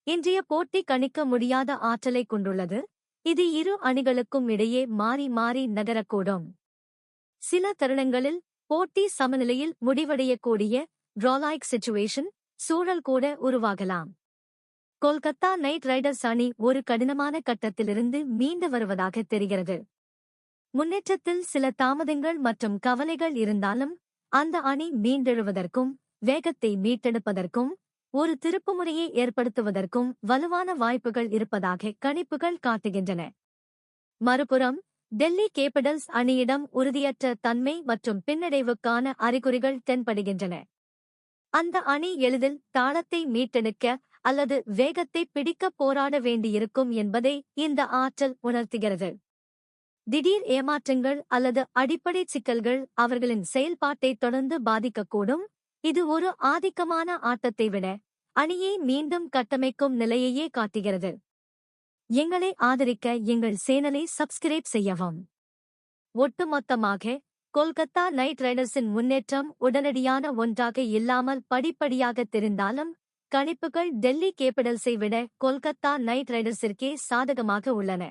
இன்றைய போட்டி கணிக்க முடியாத ஆற்றலை கொண்டுள்ளது. இது இரு அணிகளுக்கும் இடையே மாறி மாறி நகரக்கூடும். சில தருணங்களில் போட்டி சமநிலையில் முடிவடையக்கூடிய டிராலாய்க் சிச்சுவேஷன் சூழல் கூட உருவாகலாம். கொல்கத்தா நைட் ரைடர்ஸ் அணி ஒரு கடினமான கட்டத்திலிருந்து மீண்டு வருவதாக தெரிகிறது. முன்னேற்றத்தில் சில தாமதங்கள் மற்றும் கவலைகள் இருந்தாலும் அந்த அணி மீண்டெழுவதற்கும் வேகத்தை மீட்டெடுப்பதற்கும் ஒரு திருப்புமுனையை ஏற்படுத்துவதற்கும் வலுவான வாய்ப்புகள் இருப்பதாக கணிப்புகள் காட்டுகின்றன. மறுபுறம் டெல்லி கேபிடல்ஸ் அணியிடம் உறுதியற்ற தன்மை மற்றும் பின்னடைவுக்கான அறிகுறிகள் தென்படுகின்றன. அந்த அணி எளிதில் தாளத்தை மீட்டெடுக்க அல்லது வேகத்தை பிடிக்க போராட வேண்டியிருக்கும் என்பதை இந்த ஆற்றல் உணர்த்துகிறது. திடீர் ஏமாற்றங்கள் அல்லது அடிப்படை சிக்கல்கள் அவர்களின் செயல்பாட்டை தொடர்ந்து பாதிக்கக்கூடும். இது ஒரு ஆதிக்கமான ஆட்டத்தை விட அணியை மீண்டும் கட்டமைக்கும் நிலையையே காட்டுகிறது. எங்களை ஆதரிக்க எங்கள் சேனலை சப்ஸ்கிரைப் செய்யவும். ஒட்டுமொத்தமாக கொல்கத்தா நைட் ரைடர்ஸின் முன்னேற்றம் உடனடியான ஒன்றாக இல்லாமல் படிப்படியாக தெரிந்தாலும் கணிப்புகள் டெல்லி கேபிடல்ஸை விட கொல்கத்தா நைட் ரைடர்ஸிற்கே சாதகமாக உள்ளன.